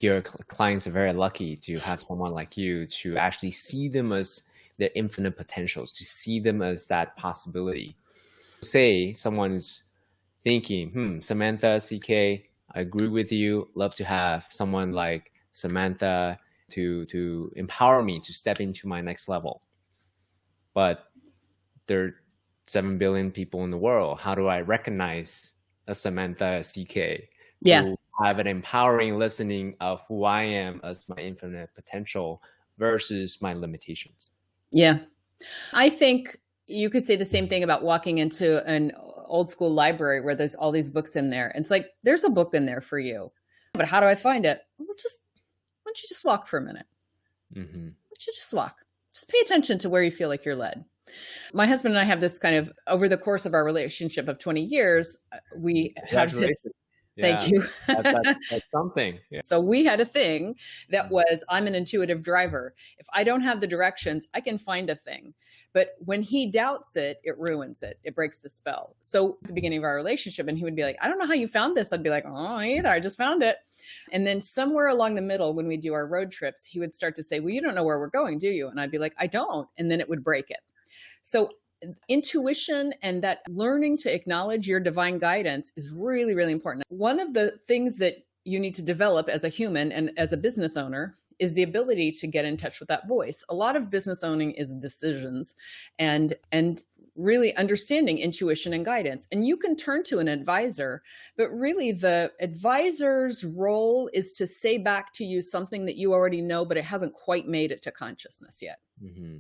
your clients are very lucky to have someone like you to actually see them as their infinite potentials, to see them as that possibility. Say someone's thinking, Samantha, CK, I agree with you. Love to have someone like Samantha to empower me to step into my next level. But there are 7 billion people in the world. How do I recognize a Samantha CK Yeah. who have an empowering listening of who I am as my infinite potential versus my limitations? Yeah. I think you could say the same thing about walking into an old school library where there's all these books in there. It's like, there's a book in there for you. But how do I find it? Well, why don't you just walk for a minute? Why don't you just walk? Just pay attention to where you feel like you're led. My husband and I have this kind of, over the course of our relationship of 20 years, we have this. Yeah, thank you. That's something. Yeah. So we had a thing that was, I'm an intuitive driver. If I don't have the directions, I can find a thing. But when he doubts it, it ruins it. It breaks the spell. So at the beginning of our relationship, and he would be like, I don't know how you found this. I'd be like, oh, either. I just found it. And then somewhere along the middle, when we do our road trips, he would start to say, well, you don't know where we're going, do you? And I'd be like, I don't. And then it would break it. So intuition and that learning to acknowledge your divine guidance is really, really important. One of the things that you need to develop as a human and as a business owner is the ability to get in touch with that voice. A lot of business owning is decisions and really understanding intuition and guidance. And you can turn to an advisor, but really the advisor's role is to say back to you something that you already know, but it hasn't quite made it to consciousness yet.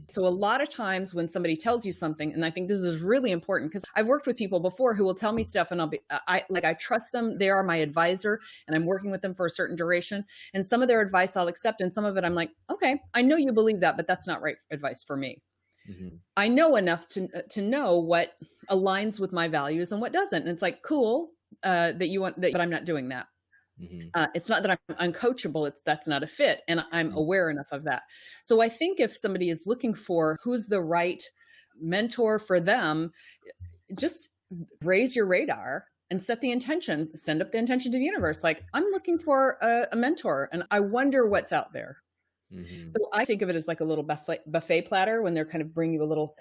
So a lot of times when somebody tells you something, and I think this is really important because I've worked with people before who will tell me stuff and I trust them. They are my advisor and I'm working with them for a certain duration. And some of their advice I'll accept. And some of it I'm like, okay, I know you believe that, but that's not right advice for me. I know enough to know what aligns with my values and what doesn't. And it's like, cool, that you want that, but I'm not doing that. It's not that I'm uncoachable. That's not a fit. And I'm aware enough of that. So I think if somebody is looking for who's the right mentor for them, just raise your radar and set the intention, send up the intention to the universe. Like, I'm looking for a mentor and I wonder what's out there. So I think of it as like a little buffet platter when they're kind of bring you a little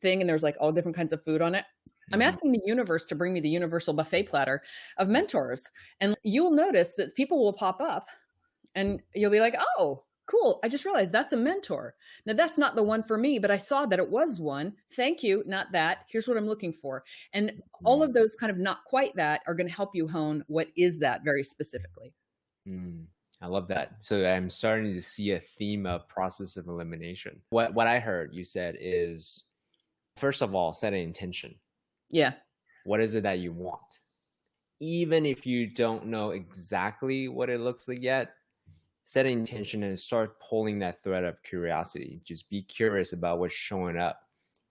thing and there's like all different kinds of food on it. I'm asking the universe to bring me the universal buffet platter of mentors. And you'll notice that people will pop up and you'll be like, oh, cool. I just realized that's a mentor. Now that's not the one for me, but I saw that it was one. Thank you. Not that. Here's what I'm looking for. And all of those kind of not quite that are going to help you hone what is that very specifically. I love that. So I'm starting to see a theme of process of elimination. What I heard you said is, first of all, set an intention. Yeah. What is it that you want? Even if you don't know exactly what it looks like yet, set an intention and start pulling that thread of curiosity. Just be curious about what's showing up.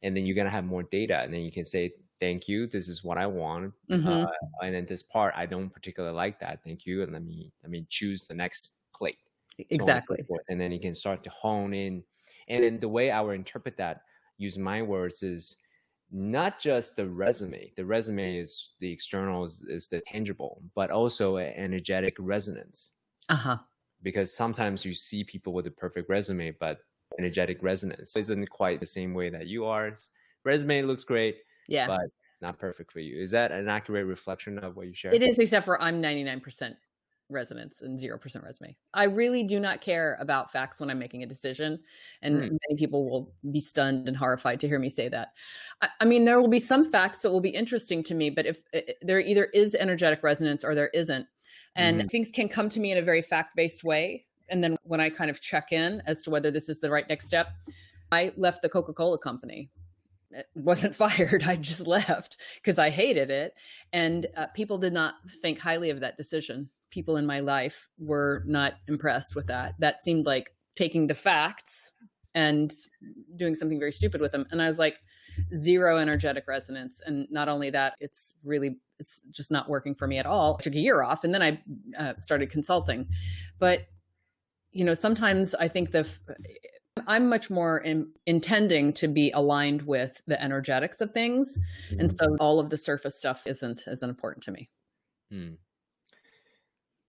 And then you're going to have more data. And then you can say, thank you. This is what I want. And then this part, I don't particularly like that. Thank you. And let me choose the next plate. Exactly. And then you can start to hone in. And then the way I would interpret that, using my words, is not just the resume. The resume is the external, is the tangible, but also an energetic resonance. Because sometimes you see people with a perfect resume, but energetic resonance isn't quite the same way that you are. Resume looks great, but not perfect for you. Is that an accurate reflection of what you shared? It is, except for I'm 99% resonance and 0% resume. I really do not care about facts when I'm making a decision. And many people will be stunned and horrified to hear me say that. I mean, there will be some facts that will be interesting to me, but if there either is energetic resonance or there isn't, and things can come to me in a very fact-based way. And then when I kind of check in as to whether this is the right next step, I left the Coca-Cola company. It wasn't fired. I just left because I hated it. And people did not think highly of that decision. People in my life were not impressed with that. That seemed like taking the facts and doing something very stupid with them. And I was like, zero energetic resonance. And not only that, it's just not working for me at all. I took a year off and then I started consulting. But, sometimes I think I'm much more intending to be aligned with the energetics of things. And so all of the surface stuff isn't as important to me.